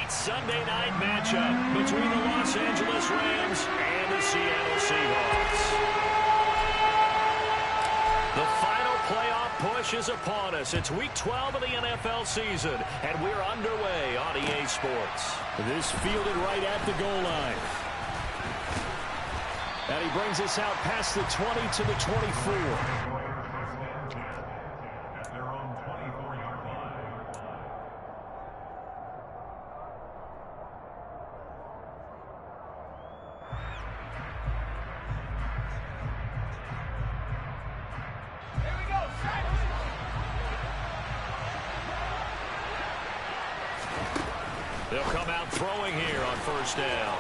late Sunday night matchup between the Los Angeles Rams and the Seattle Seahawks. The final playoff push is upon us. It's Week 12 of the NFL season, and we're underway on EA Sports. This fielded right at the goal line. And he brings us out past the 20 to the 24. They'll come out throwing here on first down.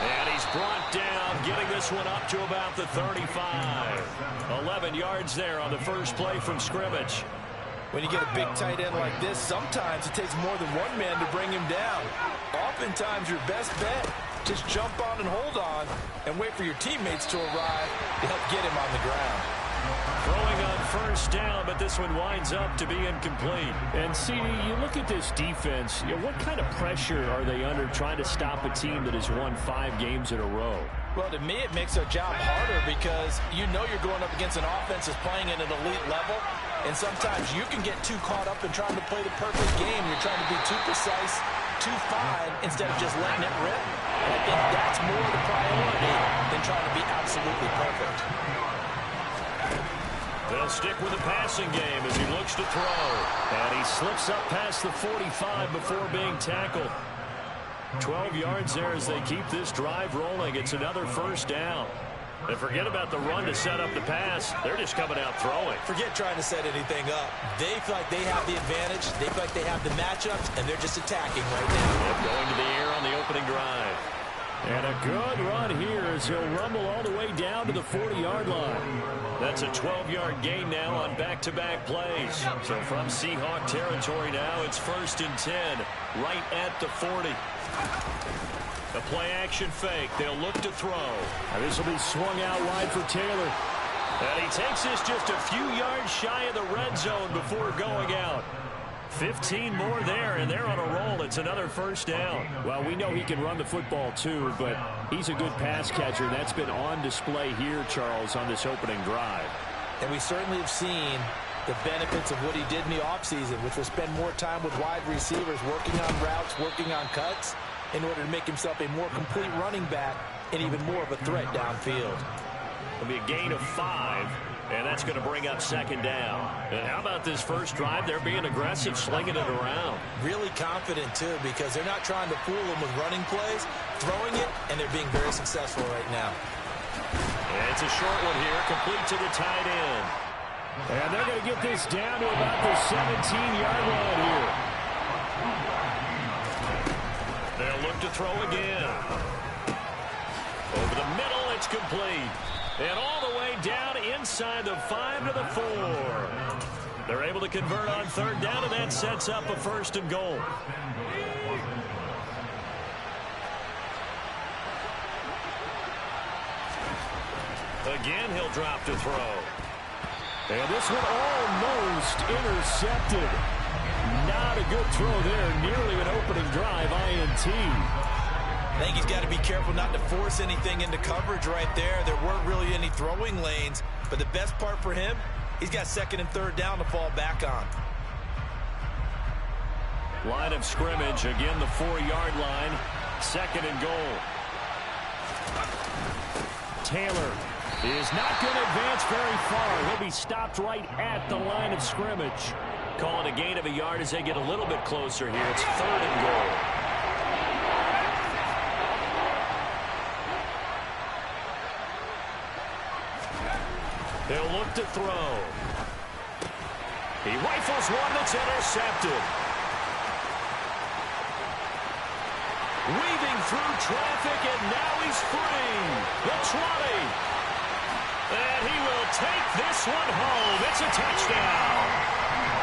And he's brought down, getting this one up to about the 35. 11 yards there on the first play from scrimmage. When you get a big tight end like this, sometimes it takes more than one man to bring him down. Oftentimes, your best bet, just jump on and hold on and wait for your teammates to arrive to help get him on the ground. Throwing on first down, but this one winds up to be incomplete. And, CD, you look at this defense, what kind of pressure are they under trying to stop a team that has won 5 games in a row? Well, to me, it makes their job harder because you know you're going up against an offense that's playing at an elite level, and sometimes you can get too caught up in trying to play the perfect game. You're trying to be too precise, too fine, instead of just letting it rip. And I think that's more the priority than trying to be absolutely perfect. They'll stick with the passing game as he looks to throw. And he slips up past the 45 before being tackled. 12 yards there as they keep this drive rolling. It's another first down. And forget about the run to set up the pass. They're just coming out throwing. Forget trying to set anything up. They feel like they have the advantage. They feel like they have the matchups, and they're just attacking right now. And going to the air on the opening drive. And a good run here as he'll rumble all the way down to the 40-yard line. That's a 12-yard gain now on back-to-back plays. So from Seahawk territory now, it's 1st and 10, right at the 40. The play-action fake. They'll look to throw. And this will be swung out wide for Taylor. And he takes this just a few yards shy of the red zone before going out. 15 more there, and they're on a roll. It's another first down. Well, we know he can run the football too, but he's a good pass catcher, and that's been on display here, Charles, on this opening drive. And we certainly have seen the benefits of what he did in the offseason, which was spend more time with wide receivers, working on routes, working on cuts, in order to make himself a more complete running back and even more of a threat downfield. It'll be a gain of 5. And that's going to bring up second down. And how about this first drive? They're being aggressive, slinging it around. Really confident, too, because they're not trying to fool them with running plays, throwing it, and they're being very successful right now. And it's a short one here, complete to the tight end. And they're going to get this down to about the 17-yard line here. They'll look to throw again. Over the middle, it's complete. And all the way down inside the 5 to the 4. They're able to convert on third down, and that sets up a 1st and goal. Again, he'll drop to throw. And this one almost intercepted. Not a good throw there. Nearly an opening drive INT. I think he's got to be careful not to force anything into coverage right there. There weren't really any throwing lanes, but the best part for him, he's got 2nd and 3rd down to fall back on. Line of scrimmage, again the 4-yard line, 2nd and goal. Taylor is not going to advance very far. He'll be stopped right at the line of scrimmage. Calling a gain of a yard as they get a little bit closer here. It's 3rd and goal. They'll look to throw. He rifles one that's intercepted. Weaving through traffic, and now he's free. The 20. And he will take this one home. It's a touchdown.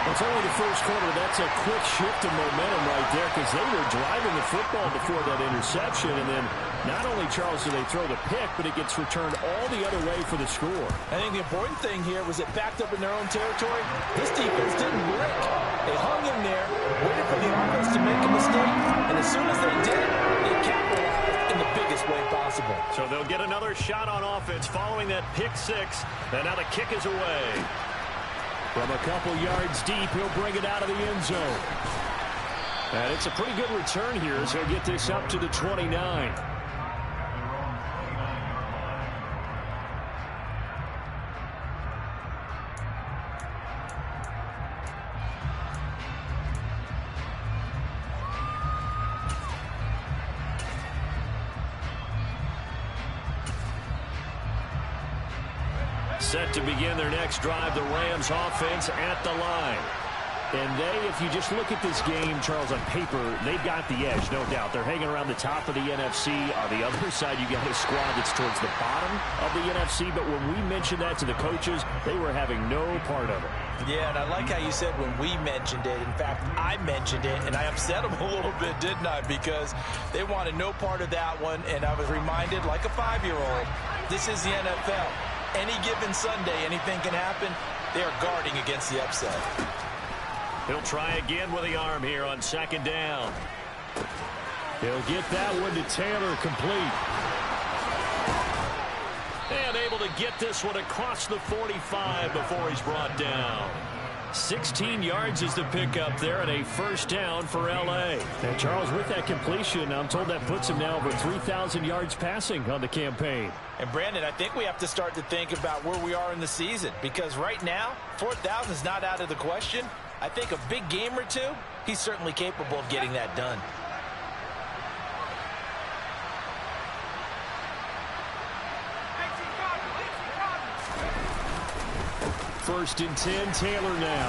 It's only the first quarter. That's a quick shift of momentum right there because they were driving the football before that interception. And then not only, Charles, do they throw the pick, but it gets returned all the other way for the score. I think the important thing here was it backed up in their own territory. This defense didn't blink. They hung in there, waited for the offense to make a mistake, way possible. So they'll get another shot on offense following that pick six. And now the kick is away. From a couple yards deep, he'll bring it out of the end zone. And it's a pretty good return here as he'll get this up to the 29. Set to begin their next drive, the Rams offense at the line. And if you just look at this game, Charles, on paper, they've got the edge, no doubt. They're hanging around the top of the NFC. On the other side, you got a squad that's towards the bottom of the NFC. But when we mentioned that to the coaches, they were having no part of it. Yeah, and I like how you said when we mentioned it. In fact, I mentioned it, and I upset them a little bit, didn't I? Because they wanted no part of that one, and I was reminded, like a 5-year-old, this is the NFL. Any given Sunday, anything can happen. They are guarding against the upset. He'll try again with the arm here on second down. He'll get that one to Taylor, complete. And able to get this one across the 45 before he's brought down. 16 yards is the pickup there and a first down for L.A. And Charles, with that completion, I'm told that puts him now over 3,000 yards passing on the campaign. And Brandon, I think we have to start to think about where we are in the season, because right now 4,000 is not out of the question. I think a big game or two, he's certainly capable of getting that done. First and 10, Taylor now.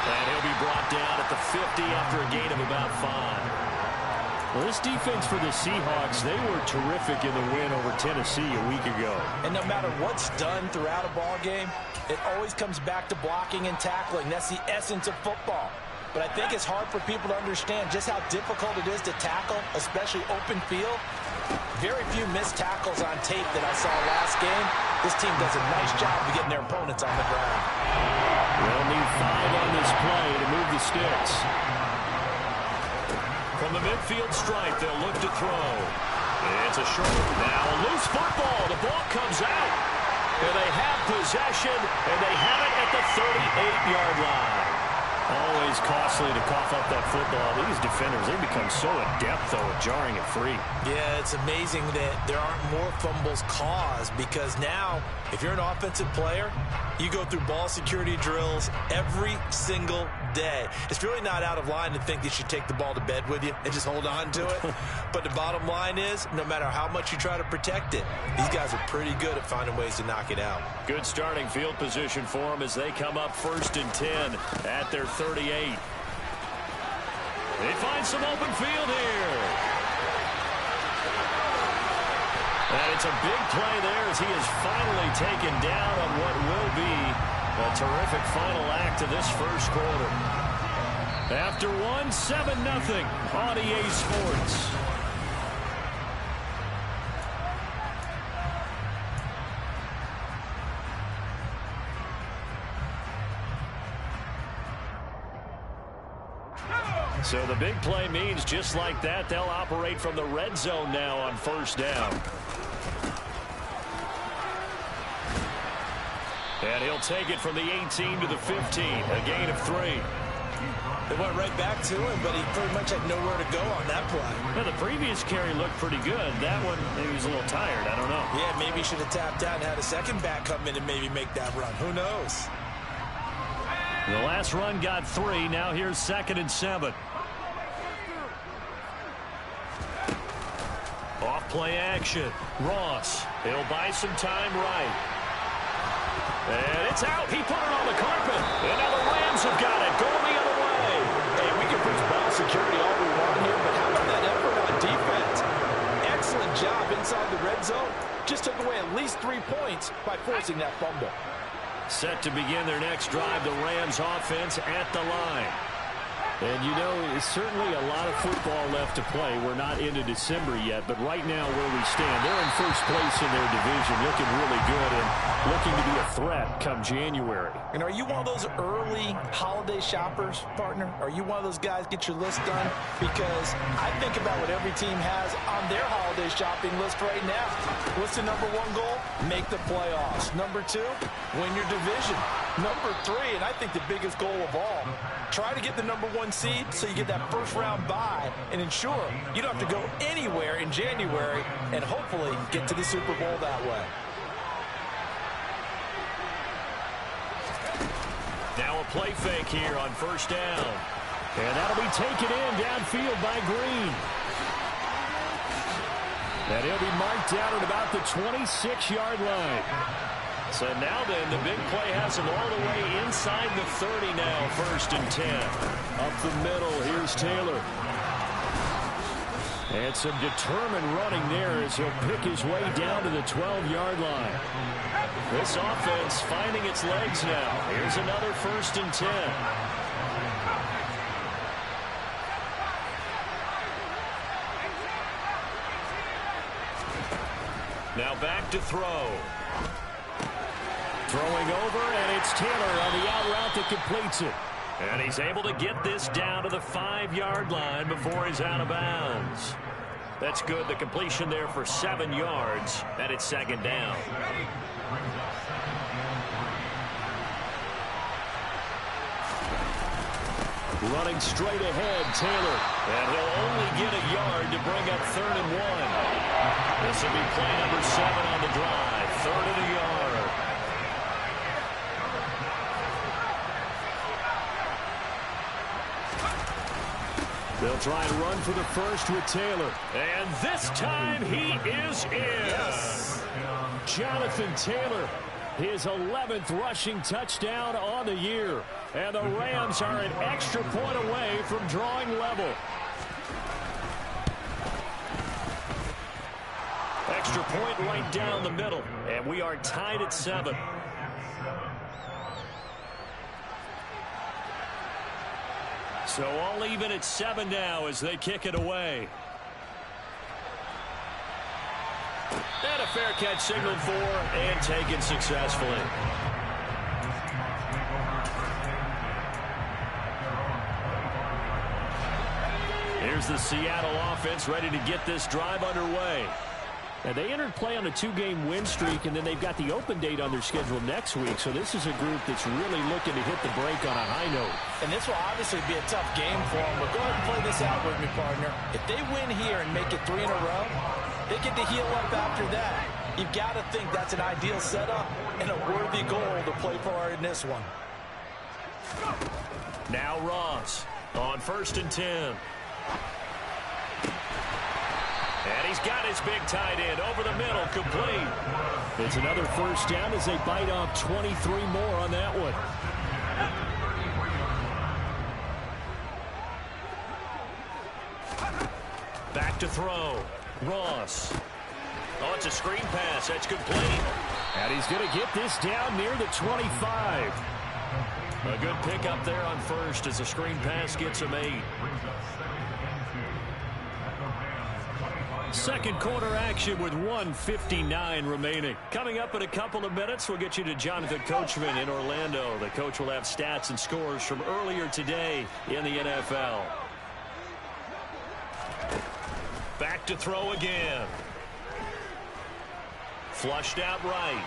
And he'll be brought down at the 50 after a gain of about 5. Well, this defense for the Seahawks, they were terrific in the win over Tennessee a week ago. And no matter what's done throughout a ball game, it always comes back to blocking and tackling. That's the essence of football. But I think it's hard for people to understand just how difficult it is to tackle, especially open field. Very few missed tackles on tape that I saw last game. This team does a nice job of getting their opponents on the ground. They'll need 5 on this play to move the sticks. From the midfield stripe, they'll look to throw. It's a short. Now a loose football. The ball comes out. And they have possession, and they have it at the 38-yard line. Always costly to cough up that football. These defenders, they become so adept, though, at jarring it free. Yeah, it's amazing that there aren't more fumbles caused, because now, if you're an offensive player, you go through ball security drills every single day. It's really not out of line to think that you should take the ball to bed with you and just hold on to it. But the bottom line is, no matter how much you try to protect it, these guys are pretty good at finding ways to knock it out. Good starting field position for them as they come up first and 10 at their 38. They find some open field here. And it's a big play there as he is finally taken down on what will be a terrific final act of this first quarter. After one, 7-0 on EA Sports. So the big play means just like that, they'll operate from the red zone now on first down. And he'll take it from the 18 to the 15, a gain of 3. They went right back to him, but he pretty much had nowhere to go on that play. Well, the previous carry looked pretty good. That one, maybe he was a little tired. I don't know. Yeah, maybe he should have tapped out and had a second back come in and maybe make that run. Who knows? The last run got 3. Now here's 2nd and 7. Off play action. Ross. He'll buy some time right. And it's out. He put it on the carpet. And now the Rams have got it. Going the other way. Hey, we can preach ball security all we want here, but how about that effort on defense? Excellent job inside the red zone. Just took away at least 3 points by forcing that fumble. Set to begin their next drive, the Rams offense at the line. And, you know, it's certainly a lot of football left to play. We're not into December yet, but right now where we stand, they're in first place in their division, looking really good and looking to be a threat come January. And are you one of those early holiday shoppers, partner? Are you one of those guys get your list done? Because I think about what every team has on their holiday shopping list right now. What's the number one goal? Make the playoffs. Number two, win your division. Number three, and I think the biggest goal of all, try to get the number one seed so you get that first round bye and ensure you don't have to go anywhere in January and hopefully get to the Super Bowl that way. Now a play fake here on first down. And that'll be taken in downfield by Green. And he'll be marked down at about the 26-yard line. So now then, the big play has him all the way inside the 30 now, 1st and 10. Up the middle, here's Taylor. And some determined running there as he'll pick his way down to the 12-yard line. This offense finding its legs now. Here's another 1st and 10. Now back to throw. Throwing over, and it's Taylor on the out route that completes it. And he's able to get this down to the 5-yard line before he's out of bounds. That's good. The completion there for 7 yards, and it's 2nd down. Running straight ahead, Taylor. And he'll only get a yard to bring up 3rd and 1. This will be play number 7 on the drive. 3rd and a yard. They'll try and run for the first with Taylor. And this time he is in. Yes. Jonathan Taylor, his 11th rushing touchdown on the year. And the Rams are an extra point away from drawing level. Extra point right down the middle. And we are tied at 7. So all even at 7 now as they kick it away. And a fair catch signaled for and taken successfully. Here's the Seattle offense ready to get this drive underway. And they entered play on a 2-game win streak, and then they've got the open date on their schedule next week. So this is a group that's really looking to hit the break on a high note. And this will obviously be a tough game for them, but go ahead and play this out with me, partner. If they win here and make it 3 in a row, they get to heal up after that. You've got to think that's an ideal setup and a worthy goal to play for in this one. Now Ross on 1st and 10. And he's got his big tight end over the middle, complete. It's another first down as they bite off 23 more on that one. Back to throw. Ross. Oh, it's a screen pass. That's complete. And he's going to get this down near the 25. A good pickup there on 1st as the screen pass gets him 8. Second quarter action with 1:59 remaining. Coming up in a couple of minutes, we'll get you to Jonathan Coachman in Orlando. The coach will have stats and scores from earlier today in the NFL. Back to throw again. Flushed out right.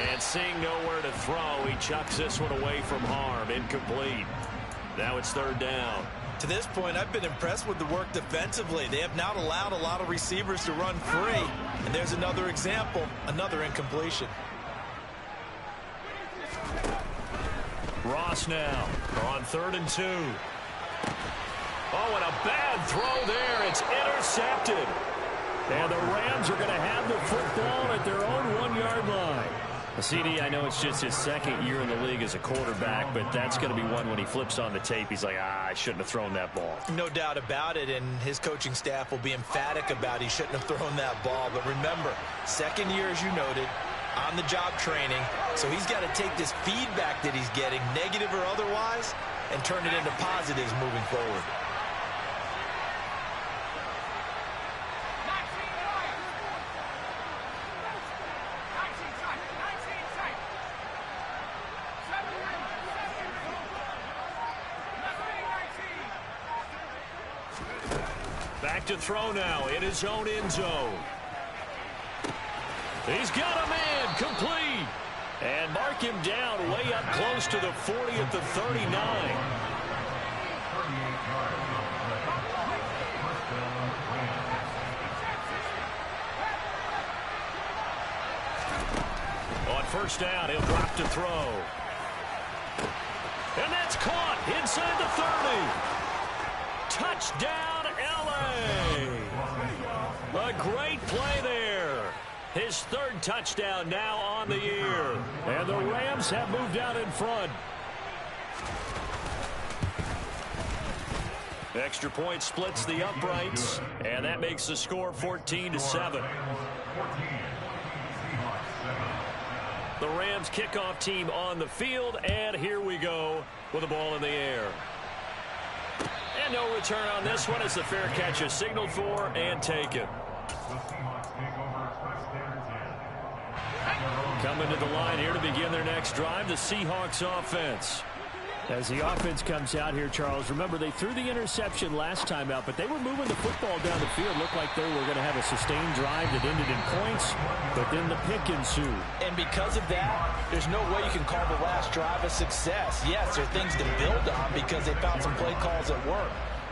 And seeing nowhere to throw, he chucks this one away from harm. Incomplete. Now it's 3rd down. To this point, I've been impressed with the work defensively. They have not allowed a lot of receivers to run free. And there's another example, another incompletion. Ross now on 3rd and 2. Oh, and a bad throw there. It's intercepted. And the Rams are going to have the football at their own 1-yard line. CD, I know it's just his 2nd year in the league as a quarterback, but that's going to be one when he flips on the tape. He's like, I shouldn't have thrown that ball. No doubt about it, and his coaching staff will be emphatic about he shouldn't have thrown that ball. But remember, 2nd year, as you noted, on-the-job training. So he's got to take this feedback that he's getting, negative or otherwise, and turn it into positives moving forward. Back to throw now in his own end zone. He's got him in, complete. And mark him down way up close to the 40 at the 39. On first down, he'll drop to throw. And that's caught inside the 30. Touchdown, L.A. A great play there. His third touchdown now on the year. And the Rams have moved out in front. Extra point splits the uprights, and that makes the score 14-7. The Rams kickoff team on the field, and here we go with the ball in the air. And no return on this one as the fair catch is signaled for and taken. Coming to the line here to begin their next drive, the Seahawks offense. As the offense comes out here, Charles, remember they threw the interception last time out, but they were moving the football down the field. Looked like they were going to have a sustained drive that ended in points, but then the pick ensued. And because of that, there's no way you can call the last drive a success. Yes, there are things to build on because they found some play calls that work.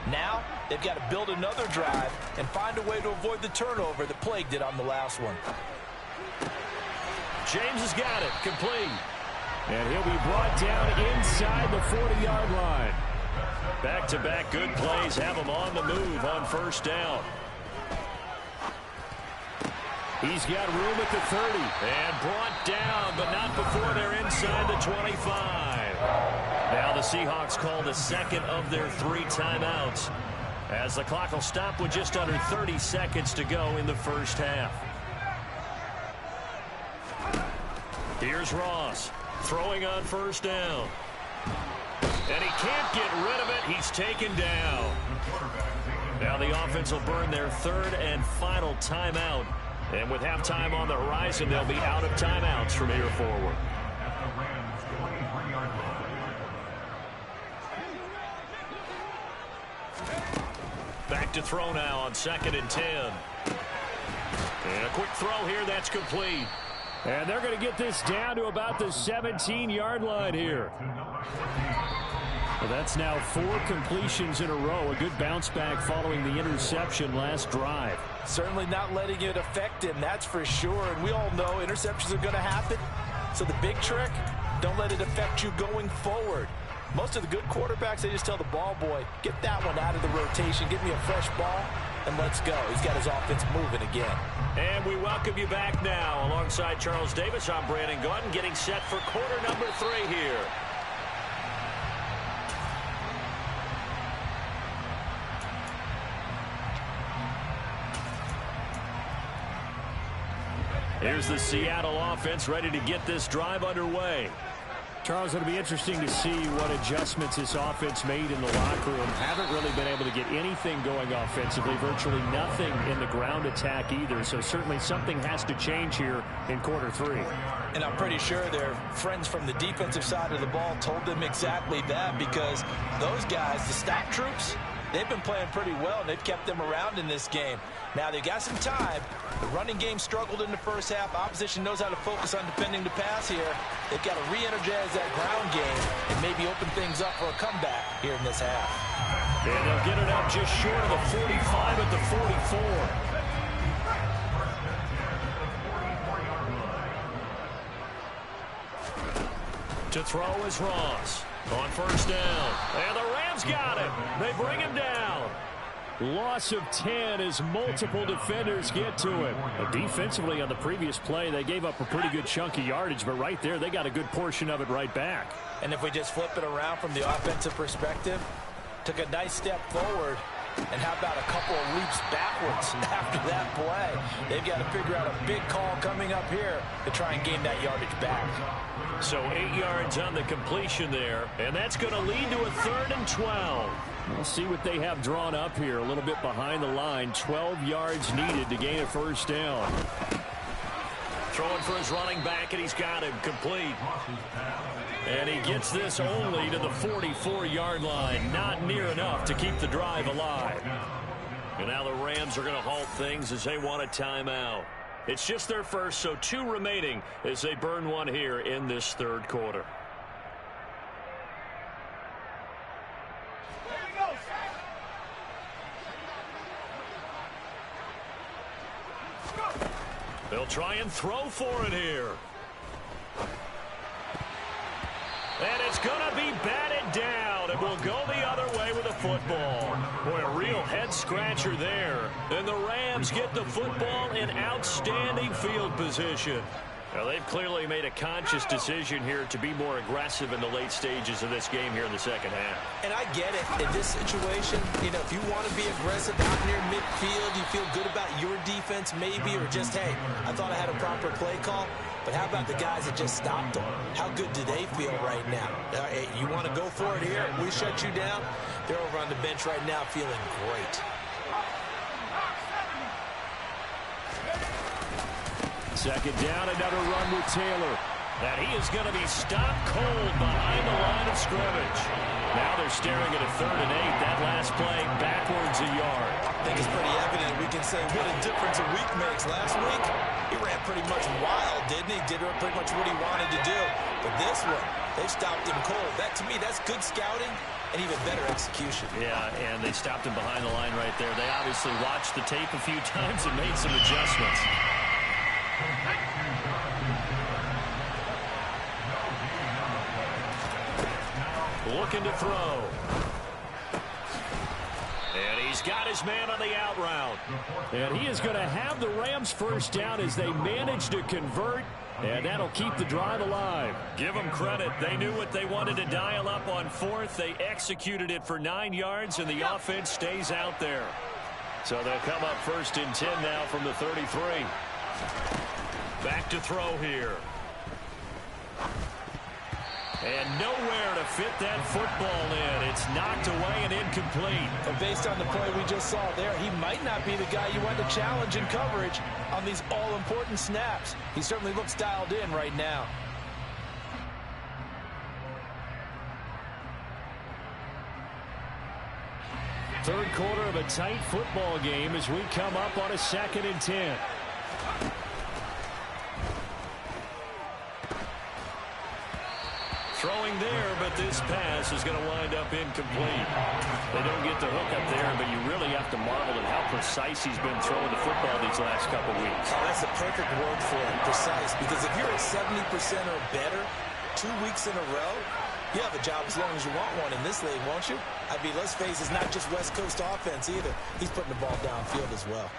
Now, they've got to build another drive and find a way to avoid the turnover that plagued it on the last one. James has got it, complete. And he'll be brought down inside the 40-yard line. Back-to-back good plays have him on the move on first down. He's got room at the 30. And brought down, but not before they're inside the 25. Now the Seahawks call the second of their 3 timeouts, as the clock will stop with just under 30 seconds to go in the first half. Here's Ross. Throwing on first down. And he can't get rid of it. He's taken down. Now the offense will burn their third and final timeout. And with halftime on the horizon, they'll be out of timeouts from here forward. Back to throw now on 2nd and 10. And a quick throw here, that's complete. And they're going to get this down to about the 17-yard line here. Well, that's now 4 completions in a row. A good bounce back following the interception last drive. Certainly not letting it affect him, that's for sure. And we all know interceptions are going to happen. So the big trick, don't let it affect you going forward. Most of the good quarterbacks, they just tell the ball boy, get that one out of the rotation, get me a fresh ball, and let's go. He's got his offense moving again. And we welcome you back now. Alongside Charles Davis, I'm Brandon Gaudin, getting set for quarter number 3 here. Here's the Seattle offense ready to get this drive underway. Charles, it'll be interesting to see what adjustments this offense made in the locker room. Haven't really been able to get anything going offensively, virtually nothing in the ground attack either. So certainly something has to change here in quarter 3. And I'm pretty sure their friends from the defensive side of the ball told them exactly that, because those guys, the stop troops, they've been playing pretty well, and they've kept them around in this game. Now, they got some time. The running game struggled in the first half. Opposition knows how to focus on defending the pass here. They've got to re-energize that ground game and maybe open things up for a comeback here in this half. And they'll get it up just short of the 45 at the 44. To throw is Ross on first down. And the Rams got it. They bring him down. Loss of 10 as multiple defenders get to him. Defensively on the previous play, they gave up a pretty good chunk of yardage, but right there, they got a good portion of it right back. And if we just flip it around from the offensive perspective, took a nice step forward, And how about a couple of leaps backwards after that play? They've got to figure out a big call coming up here to try and gain that yardage back. So 8 yards on the completion there, and that's going to lead to a 3rd and 12. We'll see what they have drawn up here. A little bit behind the line. 12 yards needed to gain a first down. Throwing for his running back, and he's got him complete. And he gets this only to the 44-yard line. Not near enough to keep the drive alive. And now the Rams are going to halt things as they want a timeout. It's just their first, so 2 remaining as they burn one here in this 3rd quarter. They'll try and throw for it here. And it's going to be batted down. It will go the other way with the football. Boy, a real head-scratcher there. And the Rams get the football in outstanding field position. Now, they've clearly made a conscious decision here to be more aggressive in the late stages of this game here in the second half. And I get it. In this situation, you know, if you want to be aggressive out near midfield, you feel good about your defense maybe, or just, hey, I thought I had a proper play call. But how about the guys that just stopped them? How good do they feel right now? Hey, you want to go for it here? We shut you down? They're over on the bench right now feeling great. Second down, another run with Taylor. And he is going to be stopped cold behind the line of scrimmage. Now they're staring at a 3rd and 8. That last play backwards a yard. I think it's pretty evident. We can say what a difference a week makes. Last week, he ran pretty much wild, didn't he? Did pretty much what he wanted to do. But this one, they stopped him cold. That, to me, that's good scouting and even better execution. Yeah, and they stopped him behind the line right there. They obviously watched the tape a few times and made some adjustments. Looking to throw. And he's got his man on the out route. And he is going to have the Rams first down as they manage to convert. And that'll keep the drive alive. Give them credit. They knew what they wanted to dial up on 4th. They executed it for 9 yards, and the offense stays out there. So they'll come up 1st and 10 now from the 33. Back to throw here. And nowhere to fit that football in. It's knocked away and incomplete. And based on the play we just saw there, he might not be the guy you want to challenge in coverage on these all-important snaps. He certainly looks dialed in right now. Third quarter of a tight football game as we come up on a 2nd and 10. Throwing there, but this pass is going to wind up incomplete. They don't get the hook up there, but you really have to marvel at how precise he's been throwing the football these last couple weeks. Oh, that's a perfect word for it, precise, because if you're at 70% or better 2 weeks in a row, you have a job as long as you want one in this league, won't you? I mean, let's face it, it's not just West Coast offense either. He's putting the ball downfield as well.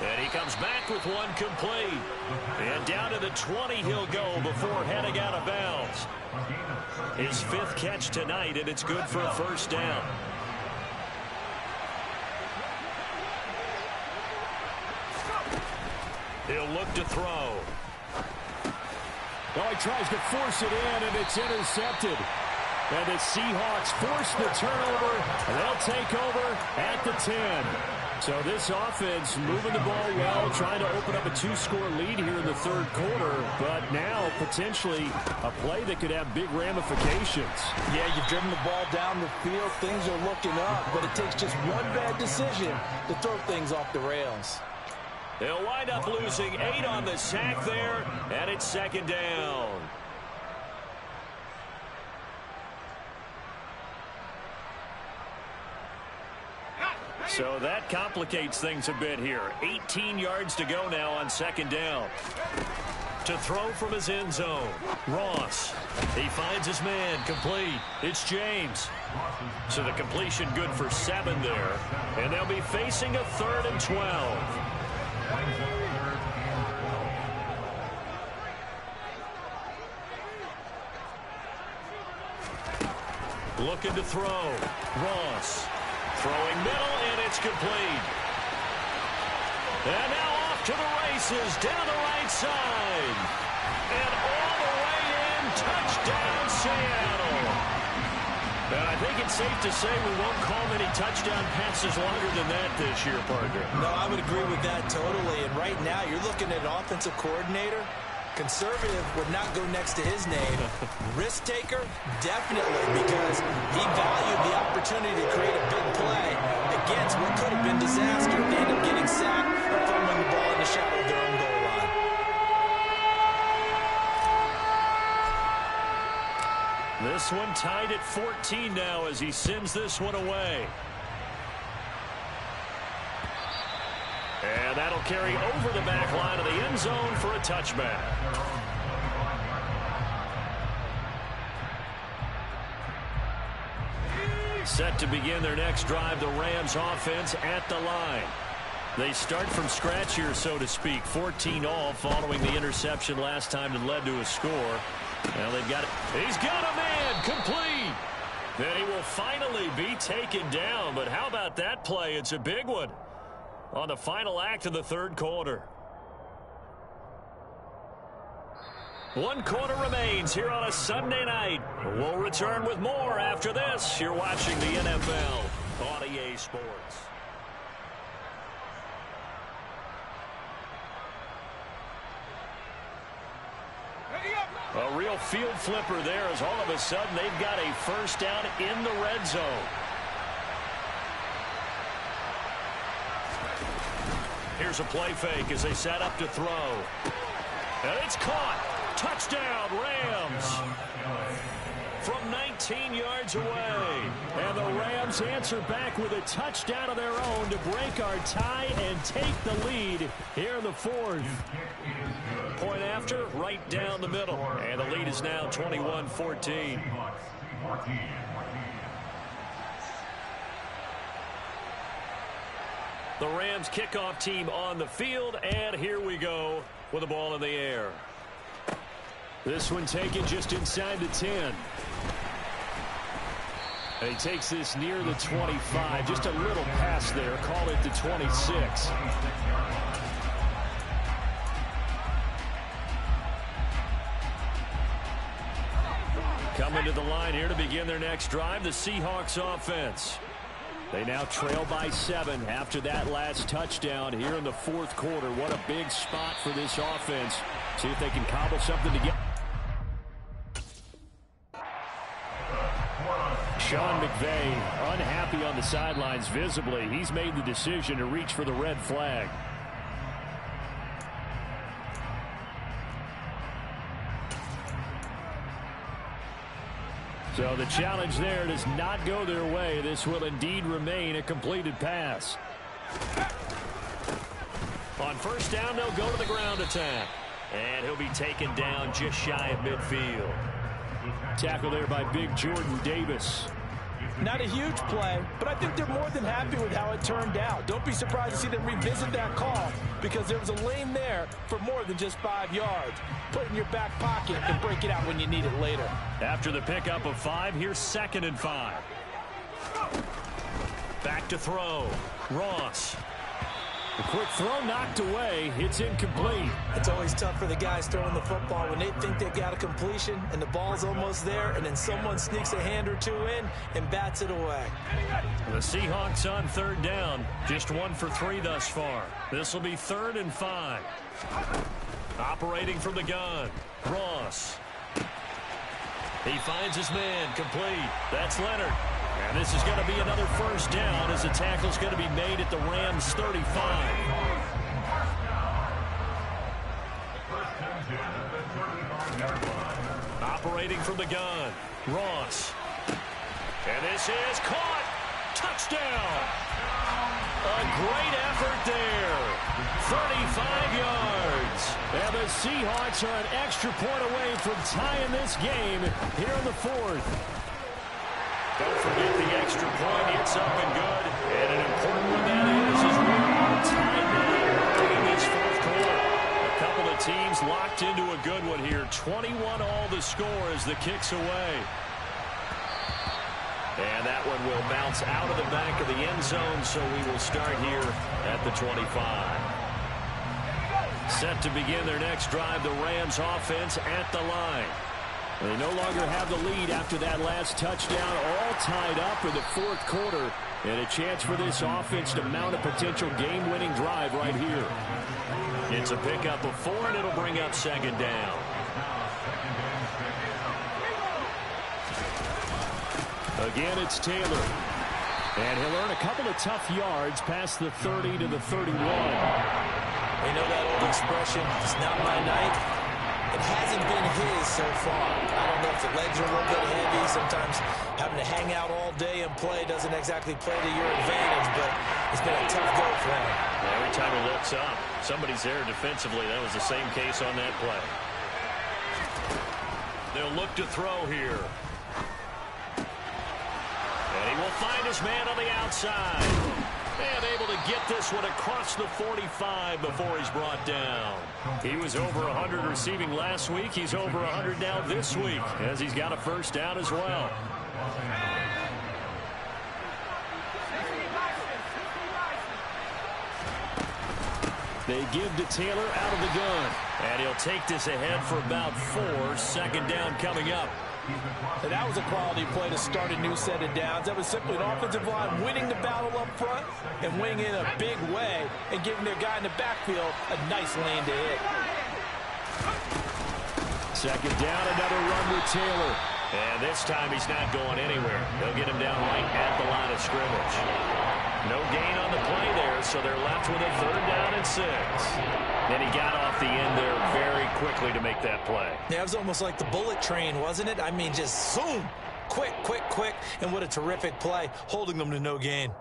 And he comes back with one complete. And down to the 20 he'll go before heading out of bounds. His 5th catch tonight, and it's good for a first down. He'll look to throw. Well, he tries to force it in, and it's intercepted. And the Seahawks force the turnover, and they'll take over at the 10. So this offense moving the ball well, trying to open up a 2-score lead here in the 3rd quarter, but now potentially a play that could have big ramifications. Yeah, you've driven the ball down the field. Things are looking up, but it takes just one bad decision to throw things off the rails. They'll wind up losing 8 on the sack there, and it's 2nd down. So that complicates things a bit here. 18 yards to go now on 2nd down. To throw from his end zone, Ross. He finds his man, complete. It's James. So the completion good for 7 there. And they'll be facing a 3rd and 12. Looking to throw. Ross Throwing middle, and it's complete. And now off to the races, down the right side. And all the way in, touchdown Seattle. And I think it's safe to say we won't call many touchdown passes longer than that this year, partner. No, I would agree with that totally. And right now, you're looking at an offensive coordinator. Conservative would not go next to his name. Risk taker, definitely, because he valued the opportunity to create a big play against what could have been disaster if they end up getting sacked or fumbling the ball in the shadow of their own goal line. This one tied at 14 now as he sends this one away. And that'll carry over the back line of the end zone for a touchback. Set to begin their next drive, the Rams offense at the line. They start from scratch here, so to speak. 14 all following the interception last time that led to a score. Well, they've got it. He's got a man complete. Then he will finally be taken down. But how about that play? It's a big one on the final act of the third quarter. 1 quarter remains here on a Sunday night. We'll return with more after this. You're watching the NFL on EA Sports. A real field flipper there as all of a sudden they've got a first down in the red zone. Here's a play fake as they set up to throw. And it's caught. Touchdown, Rams. From 19 yards away. And the Rams answer back with a touchdown of their own to break our tie and take the lead here in the fourth. Point after, right down the middle. And the lead is now 21-14. The Rams kickoff team on the field, and here we go with the ball in the air. This one taken just inside the 10. And he takes this near the 25. Just a little pass there. Call it the 26. Coming to the line here to begin their next drive, the Seahawks offense. They now trail by 7 after that last touchdown here in the fourth quarter. What a big spot for this offense. See if they can cobble something together. Sean McVay unhappy on the sidelines visibly. He's made the decision to reach for the red flag. So the challenge there does not go their way. This will indeed remain a completed pass. On first down, they'll go to the ground attack. And he'll be taken down just shy of midfield. Tackle there by big Jordan Davis. Not a huge play, but I think they're more than happy with how it turned out. Don't be surprised to see them revisit that call because there was a lane there for more than just 5 yards. Put it in your back pocket and break it out when you need it later. After the pickup of 5, here's 2nd and 5. Back to throw. Ross. The quick throw knocked away. It's incomplete. It's always tough for the guys throwing the football when they think they've got a completion and the ball's almost there, and then someone sneaks a hand or two in and bats it away. The Seahawks on third down. Just 1 for 3 thus far. This will be 3rd and 5. Operating from the gun. Ross. He finds his man. Complete. That's Leonard. And this is going to be another first down as the tackle's going to be made at the Rams 35. Operating from the gun. Ross. And this is caught. Touchdown. A great effort there. 35 yards. And the Seahawks are an extra point away from tying this game here in the fourth. Don't forget the extra point. It's up and good. And an important one that is as we are tied now in this fourth quarter. A couple of teams locked into a good one here. 21 all the score as the kick's away. And that one will bounce out of the back of the end zone, so we will start here at the 25. Set to begin their next drive, the Rams offense at the line. They no longer have the lead after that last touchdown, all tied up in the fourth quarter, and a chance for this offense to mount a potential game-winning drive right here. It's a pickup of 4, and it'll bring up second down. Again, it's Taylor. And he'll earn a couple of tough yards past the 30 to the 31. We know that old expression, it's not my night. It hasn't been his so far. I don't know if the legs are a little bit heavy. Sometimes having to hang out all day and play doesn't exactly play to your advantage, but it's been a tough go for him. Every time he looks up, somebody's there defensively. That was the same case on that play. They'll look to throw here. And he will find his man on the outside. And able to get this one across the 45 before he's brought down. He was over 100 receiving last week. He's over 100 now this week, as he's got a first down as well. They give to Taylor out of the gun. And he'll take this ahead for about 4. Second down coming up. And that was a quality play to start a new set of downs. That was simply an offensive line winning the battle up front and winning in a big way and giving their guy in the backfield a nice lane to hit. Second down, another run with Taylor. And this time he's not going anywhere. They'll get him down right at the line of scrimmage. No gain on the play there, so they're left with a third down and 6. And he got off the end there very quickly to make that play. Yeah, it was almost like the bullet train, wasn't it? I mean, just zoom, quick, quick, quick, and what a terrific play, holding them to no gain.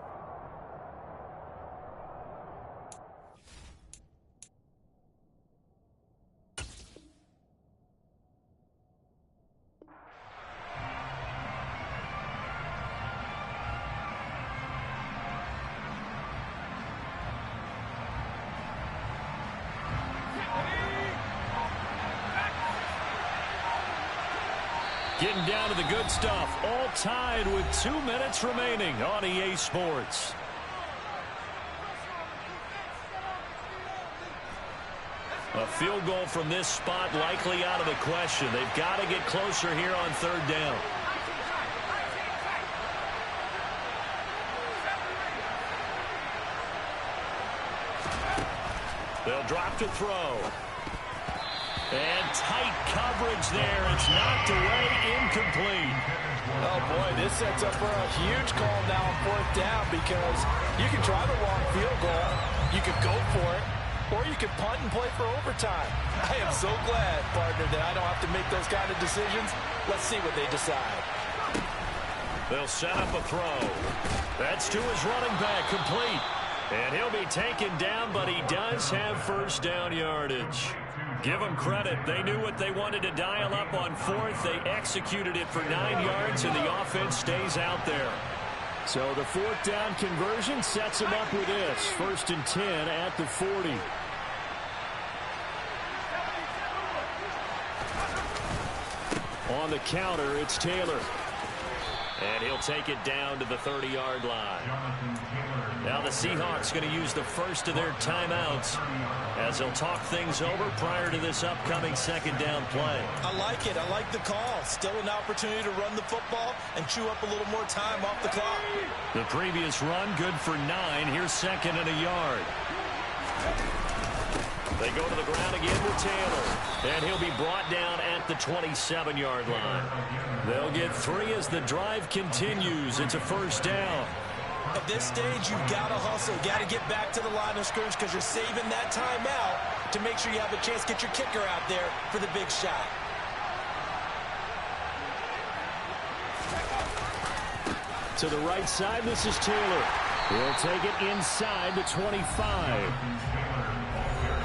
Getting down to the good stuff, all tied with 2 minutes remaining on EA Sports. A field goal from this spot likely out of the question. They've got to get closer here on third down. They'll drop to throw. And tight coverage there. It's knocked away, incomplete. Oh, boy, this sets up for a huge call now on fourth down because you can try the long field goal, you could go for it, or you could punt and play for overtime. I am so glad, partner, that I don't have to make those kind of decisions. Let's see what they decide. They'll set up a throw. That's to his running back, complete. And he'll be taken down, but he does have first down yardage. Give them credit. They knew what they wanted to dial up on fourth. They executed it for 9 yards, and the offense stays out there. So the fourth down conversion sets them up with this. 1st and 10 at the 40. On the counter, it's Taylor. And he'll take it down to the 30-yard line. Now the Seahawks going to use the first of their timeouts as they'll talk things over prior to this upcoming second down play. I like it. I like the call. Still an opportunity to run the football and chew up a little more time off the clock. The previous run good for 9. Here's 2nd and a yard. They go to the ground again with Taylor. And he'll be brought down at the 27-yard line. They'll get 3 as the drive continues. It's a first down. At this stage, you've got to hustle. Got to get back to the line of scrimmage because you're saving that timeout to make sure you have a chance to get your kicker out there for the big shot. To the right side, this is Taylor. He'll take it inside the 25.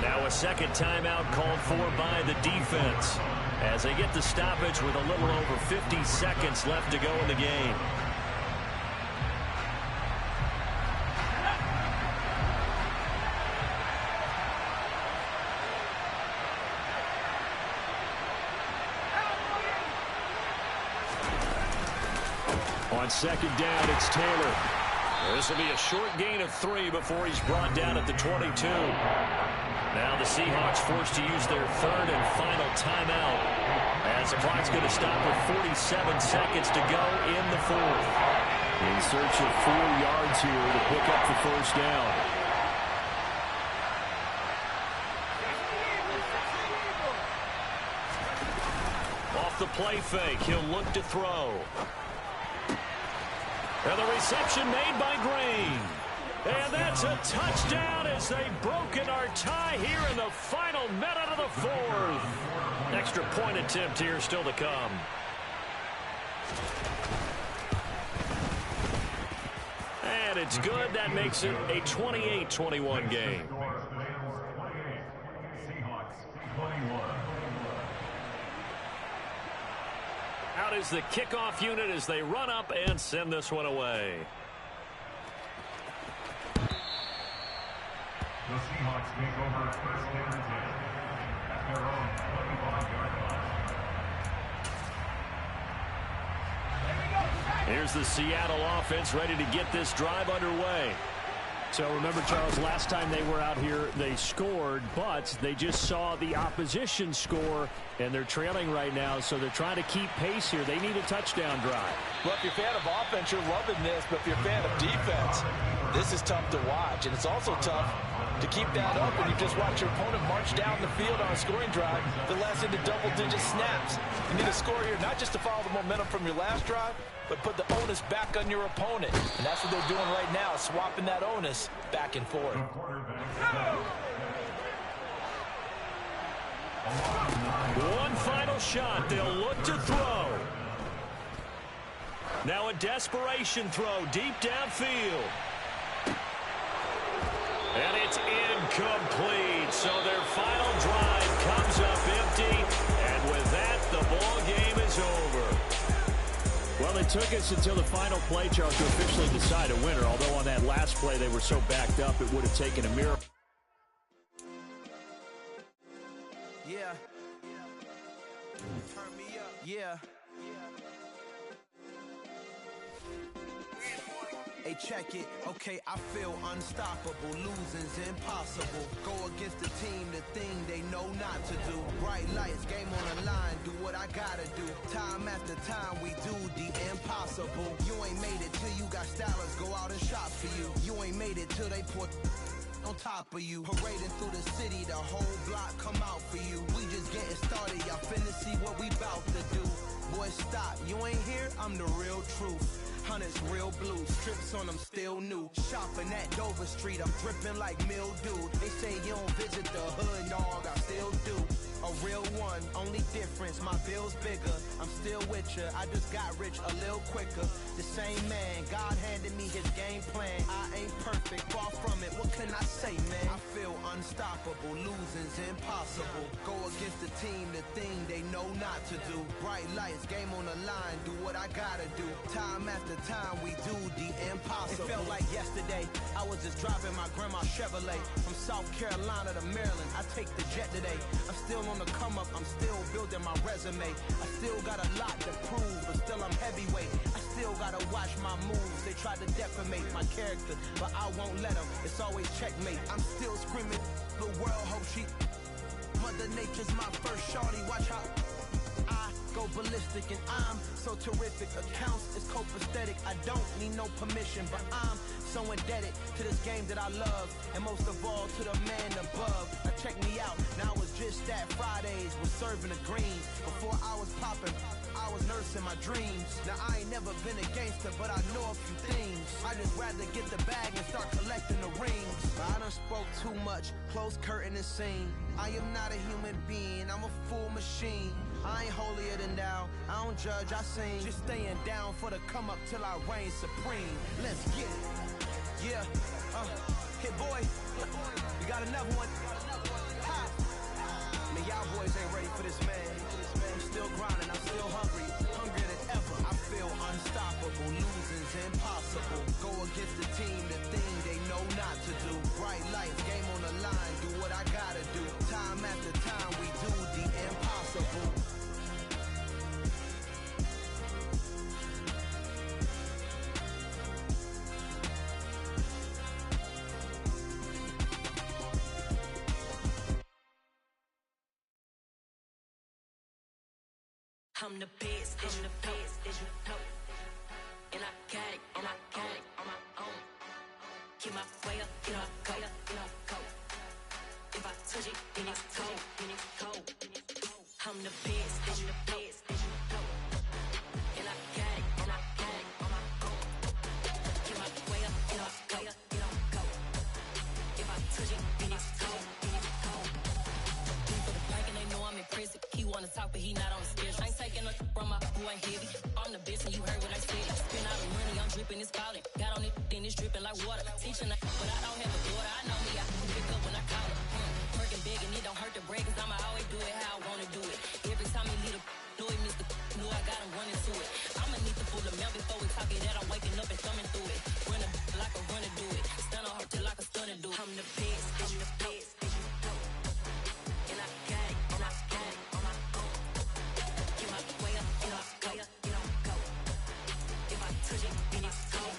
Now a second timeout called for by the defense as they get the stoppage with a little over 50 seconds left to go in the game. On second down, it's Taylor. This will be a short gain of 3 before he's brought down at the 22. Now the Seahawks forced to use their third and final timeout, as the clock's going to stop with 47 seconds to go in the fourth. In search of 4 yards here to pick up the first down. Off the play fake, he'll look to throw. And the reception made by Green. And that's a touchdown as they've broken our tie here in the final minute of the fourth. Extra point attempt here still to come. And it's good. That makes it a 28-21 game. Out is the kickoff unit as they run up and send this one away. The Seahawks take over first and 10 at their own 25-yard line. Here's the Seattle offense ready to get this drive underway. So remember, Charles, last time they were out here, they scored, but they just saw the opposition score, and they're trailing right now, so they're trying to keep pace here. They need a touchdown drive. Well, if you're a fan of offense, you're loving this, but if you're a fan of defense, this is tough to watch, and it's also tough to keep that up when you just watch your opponent march down the field on a scoring drive that lasts into double-digit snaps. You need a score here, not just to follow the momentum from your last drive, but put the onus back on your opponent. And that's what they're doing right now, swapping that onus back and forth. One final shot. They'll look to throw. Now a desperation throw deep downfield. And it's incomplete. So their final drive comes up empty. And with that, the ball game is over. Well, it took us until the final play, Charles, to officially decide a winner, although on that last play they were so backed up it would have taken a miracle. Yeah. Turn me up. Yeah. Hey, check it. Okay, I feel unstoppable. Losing's impossible. Go against the team, the thing they know not to do. Bright lights, game on the line. Do what I gotta do. Time after time, we do the impossible. You ain't made it till you got stylers go out and shop for you. You ain't made it till they put on top of you. Parading through the city, the whole block come out for you. We just getting started, y'all finna see what we bout to do. Boy, stop, you ain't here, I'm the real truth. Hunters real blue, strips on them still new. Shopping at Dover Street, I'm dripping like mildew. They say you don't visit the hood, dog, I still do. A real one, only difference, my bill's bigger. I'm still with ya, I just got rich a little quicker. The same man, God handed me his game plan. I ain't perfect, far from it, what can I say, man? I feel unstoppable, losing's impossible. Go against the team, the thing they know not to do. Bright lights, game on the line, do what I gotta do. Time after time, we do the impossible. It felt like yesterday, I was just driving my grandma's Chevrolet. From South Carolina to Maryland, I take the jet today. I'm still on the come up, I'm still building my resume. I still got a lot to prove, but still I'm heavyweight. I still gotta watch my moves. They try to defamate my character, but I won't let them. It's always checkmate. I'm still screaming, the world hope she. Mother Nature's my first shorty, watch how I go ballistic, and I'm so terrific. Accounts is copacetic. I don't need no permission, but I'm so indebted to this game that I love, and most of all to the man above. Now check me out, now it was just that Fridays was serving the greens. Before I was popping, I was nursing my dreams. Now I ain't never been a gangster, but I know a few things. I just rather get the bag and start collecting the rings. I done spoke too much, close curtain and scene. I am not a human being, I'm a full machine. I ain't holier than thou, I don't judge, I sing. Just staying down for the come up till I reign supreme. Let's get it. Yeah, hit boy, we got another one. Ha. Man, y'all boys ain't ready for this, man. I'm still grinding, I'm still hungry, hungrier than ever. I feel unstoppable, losing's impossible. Go against the team, the thing they know not to do. Bright lights, game on the line, do what I gotta do. Time after time, we do the impossible. I'm the best, did you know? And I got it, on my own. Keep my way up, get up, go. If I touch it, then it's cold. I'm the best, did you know? And I got it, on my own. Keep my way up, get up, go. If I touch it, then it's cold. For the blank and they know I'm in prison. He wanna talk, but he not on the schedule. I ain't taking a from my who ain't heavy. I'm the best and you heard what I said. Spend all the money, I'm dripping, it's falling. Got on it, then it's dripping like water. Teaching, but I don't have a daughter. I know me, I can pick up when I call her. Working big and it don't hurt to break, cause I'ma always do it how I wanna do it. Every time he lead a do it, Mr. Knew I got him running to it. I'ma need to pull the mail before we talk it that I'm waking up and thumbing through it. Run a like a runner do it. Stun on her till like a stunner do it. I'm the best, did you know? And I got it, on my own. Get my way up, get up, go. If I touch it, then it's cold.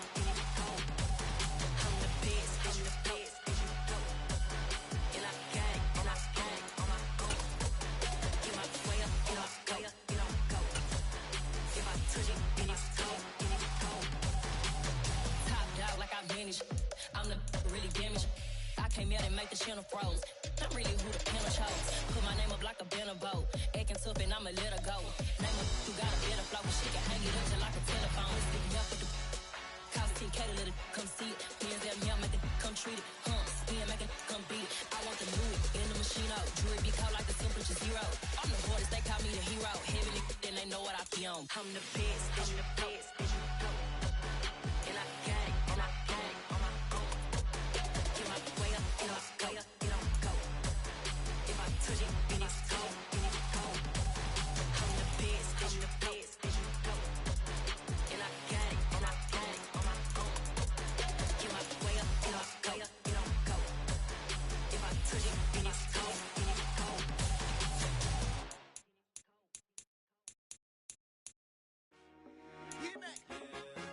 I'm the best, did you know? And I got it, on my own. Get my way up, get up, go. If I touch it, then it's cold. Top dog like I manage. I'm the really damaged. I came out and make the channel froze. I'm really who the panel chose. Put my name up like a banner boat. Acting tough and I'ma let her go. Name her who got a better flow, but she can hang it up just like a telephone. Let's get me up with the cost 10K to let it come see it. Hands down here, make it come treat it. Spin, make it come beat it. I want the Louis in the machine out. Jewelry be caught like the temperature zero. I'm the hardest, they call me the hero. Heavily, then they know what I be on. I'm the best, did you know? And I got it, on my own. Get my way up, get up, go. If I touch it, then it's cold. I'm the best, did you know? And I got it, on my own. Get my way up, get up, go. If I touch it, then it's cold.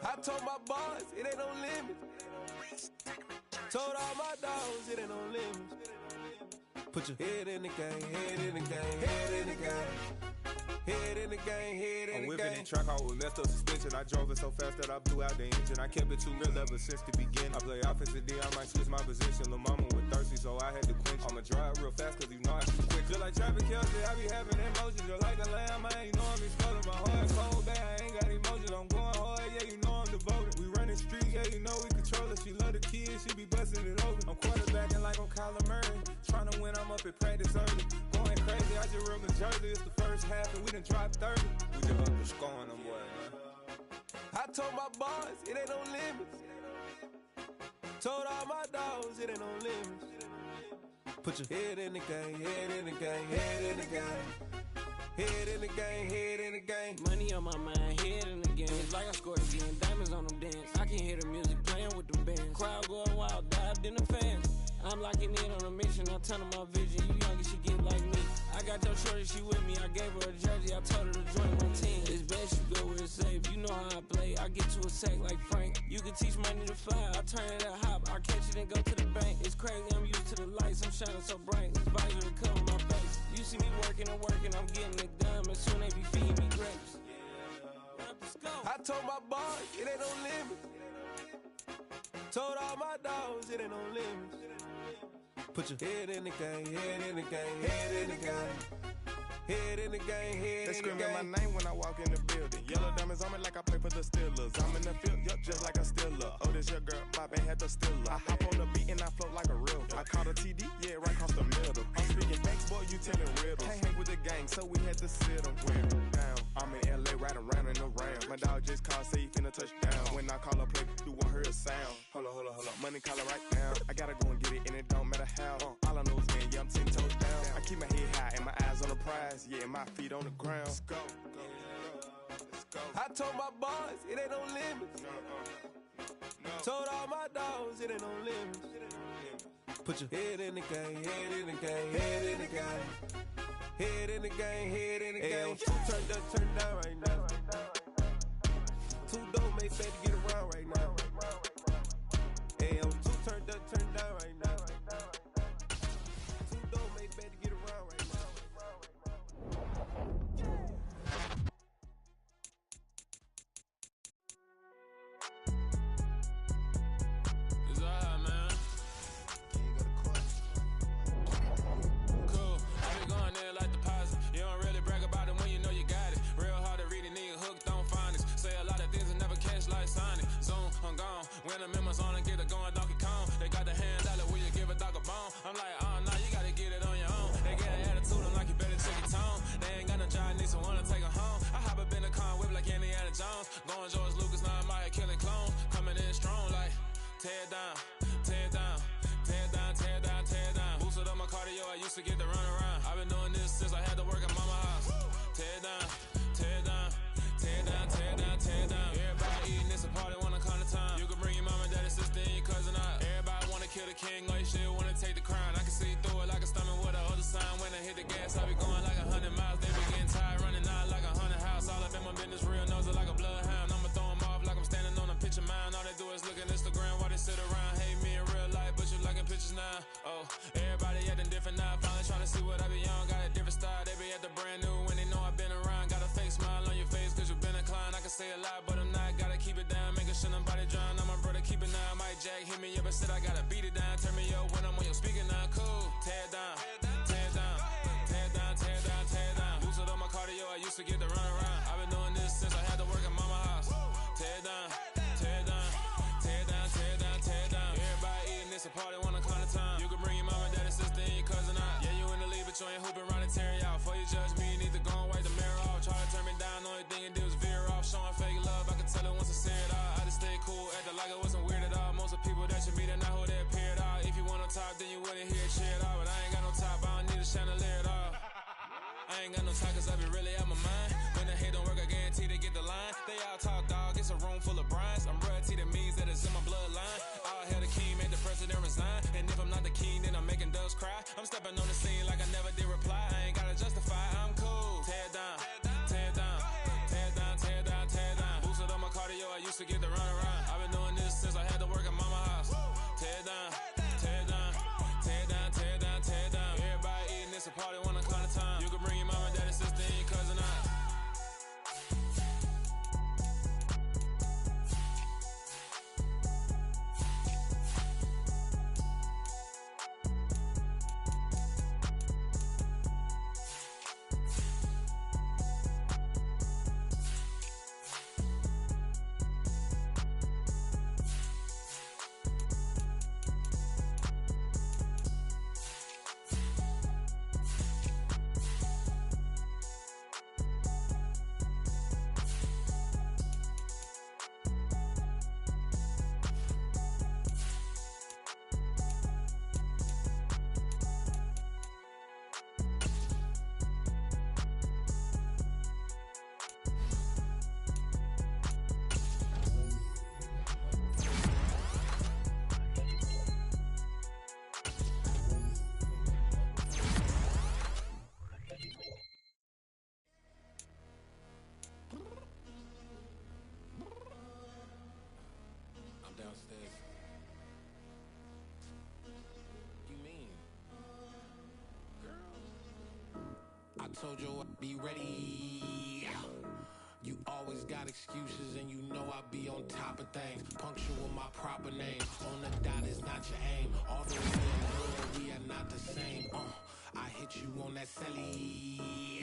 I told my boys it ain't no limits. Told all my dogs it ain't no limits. Put your head in the game, head in the game, head in the game. Head in the game, head in the game. I'm whipping the track out with messed up suspension. I drove it so fast that I blew out the engine. I kept it too real ever since the beginning. I play offensive D, I might switch my position. Lil' mama was thirsty, so I had to quench. I'ma drive real fast, cause you know I shoot quick. Just like traffic Kelsey, I be having emotions. Just like the lamb, I ain't know I'm exploding. My heart cold, bad, I ain't got emotions. I'm going hard, yeah, you know I'm devoted. We running streets, yeah, you know we control it. She love the kids, she be busting it over. I'm quarterbacking like I'm Kyler Murray. Trying to win, I'm up at practice early. Going crazy, I just real Jersey. It's the first half and we done dropped 30. We just underscoring them, boy, man. I told my boys it ain't no limits. Told all my dogs it ain't no limits. Put your head in the game, head in the game, head in the game. Head in the game, head in the game. Money on my mind, head in the game. It's like I scored again, diamonds on them dance. I can hear the music playing with the bands. Crowd going wild, dived in the fans. I'm locking in on a mission, I turn on my vision. You young, she get like me. I got your shorty, she with me. I gave her a jersey, I told her to join my team. It's best you go where it's safe. You know how I play, I get to a sack like Frank. You can teach money to fly, I turn it a hop. I catch it and go to the bank. It's crazy, I'm used to the lights, I'm shining so bright. This visor to cover my face. You see me working and working, I'm getting it done. But soon they be feeding me grapes. I told my boys it ain't no limits. Told all my dogs it ain't no limits. Put your head in the game, head in the game, head in the game. Head in the game, head in the game. They screaming my name when I walk in the building. Yellow diamonds on me like I play for the Steelers. I'm in the field, yup, just like a Steeler. Oh, this your girl, my band had the Steeler. I hop on the beat and I float like a real. I caught a TD, yeah, right across the middle. I'm speaking thanks, boy, you telling riddles. Can't hang with the gang, so we had to sit them down. I'm in LA, riding around in the round. My dog just called, say he finna touch down. When I call a play, you won't hear a sound. Hold up. Money call it right now. I gotta go and get it, and it don't matter how. All I know is, man, yeah, I'm 10 toes down. I keep my head high and my eyes on the prize. Yeah, and my feet on the ground. Let's go. I told my boys it ain't no limits. Told all my dogs it ain't no limits. Put your head in the game, head in the game, head in the game. Head in the game, head in the game. Two turned up, turned down right now. Two dope make better get around right now. Hey, I'm two turned up, turned down right now. Two dope make better get around right now. to get the run around. I've been doing this since I had to work at mama house. Tear it down, tear it down, tear it down, tear it down, tear it down. Everybody eating this a party, wanna come to time. You can bring your mama, daddy, sister, and your cousin out. Everybody wanna kill the king, or you shit wanna take the crown. I can see through it like a stomach with a other sign. When I hit the gas, I be going like 100 miles. They be getting tired, running out like 100 house. All up in my business, real nose like a bloodhound. I'ma throw them off like I'm standing on a picture mound. All they do is look at Instagram while they sit around. Hate me in real life, but you liking pictures now. Oh, everybody acting different now. Finally trying to see what I be on. Got a different style, they be at the brand new when they know I've been around. Got a fake smile on your face cause you been inclined. I can say a lot, but I'm not. Gotta keep it down, making sure nobody drown. I'm my brother, keep it down. Mike Jack hit me up and said I gotta beat it down. Turn me up when I'm on your speaker now. Cool, tear it down, tear it down, tear it down, tear it down, tear it down. Boosted on my cardio, I used to get the run around. I've been doing this since I had to work at mama house. Tear it down, tear it down, tear it down, tear it down, tear it down. Everybody eating this a party, wanna come to time. You can bring your mama, daddy, sister, and your cousin out. Yeah, you in the league, but you ain't hooping around and tearing out. Before you judge me, you need to go and wipe the mirror off. Try to turn me down, only thing you did was veer off. Showing fake love, I can tell it once I see it all. I just stay cool, acting like it wasn't weird at all. Most of the people that you meet are not who they appear at all. If you want on top, then you wouldn't hear it cheer at all. But I ain't got no top, I don't need a chandelier at all. I ain't got no talk cause I be really out my mind. When the hate don't work, I guarantee they get the line. They all talk dog, it's a room full of brines. I'm royalty, that means that it's in my bloodline. All hail the king, made the president resign. And if I'm not the king, then I'm making doves cry. I'm stepping on the scene like I never did reply. I ain't gotta justify, I'm cool. Tear it down, tear it down, tear it down, tear it down, tear it down. Boosted on my cardio, I used to get the run around. I've been doing this since I had to work at mama house. Tear it down, tear it down, tear it down, tear it down, tear it down. Everybody eating this a party, wanna come to time. You can bring your mama, daddy, sister, and your cousin out. Downstairs. You mean? Girl, I told you I'd be ready. You always got excuses and you know I be on top of things. Punctual my proper name. On the dot is not your aim. All the way in we are not the same. I hit you on that celly.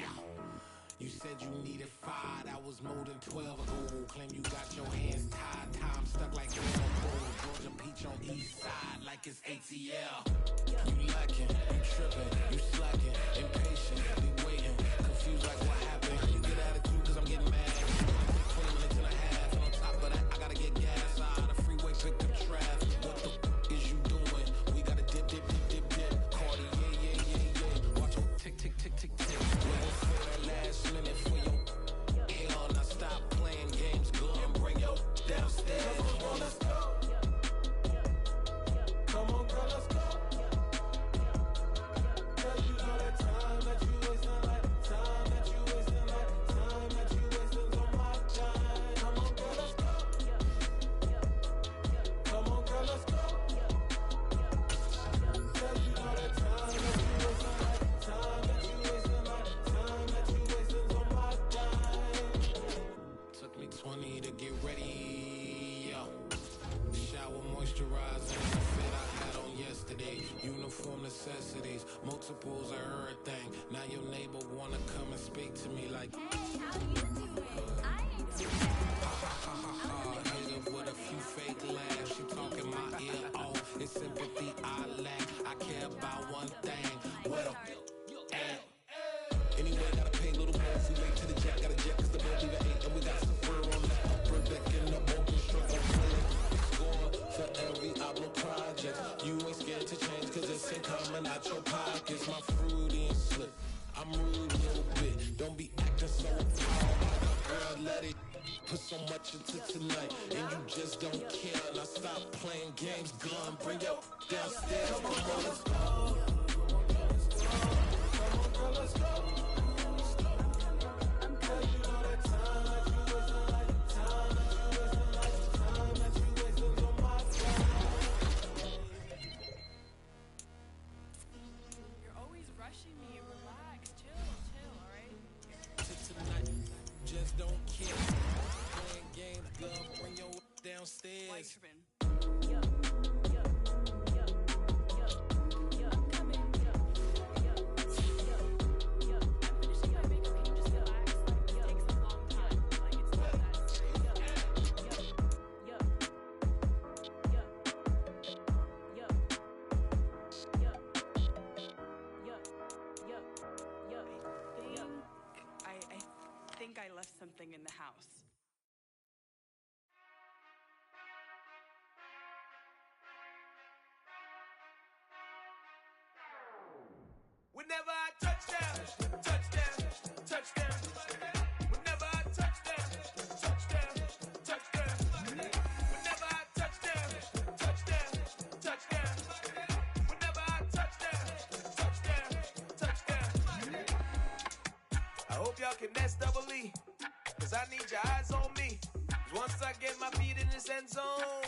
You said you needed 5, that was more than 12 ago. Claim you got your hands tied, time stuck like Georgia Peach on east side like it's ATL. You lacking, you tripping, you slacking, impatient, be waiting, confused like what happened. You get attitude cause I'm getting mad. 20 minutes and a half, and on top of that I gotta get gas out of the freeway, pick up traffic. What the is you doing? We gotta dip, dip, dip, dip, dip. Cardi, yeah. Watch your tick, tick, tick, tick, tick. Waiting for that last minute for your hell. Now stop playing games, go and bring your downstairs. Come on, let's go. Come on, girl, let's go. Cause you know that time tonight, and you just don't care. Now stop playing games, gun, bring your downstairs. Come on, let's go. Come on, girl, let's go. Downstairs. I think I left something in the house. Whenever I touchdown, touchdown, touchdown. Whenever I touchdown, touchdown, touchdown. Whenever I touchdown, touchdown, touchdown. Whenever I touchdown, touchdown, touchdown. I hope y'all can nest double E, 'cause I need your eyes on me. 'Cause once I get my feet in this end zone,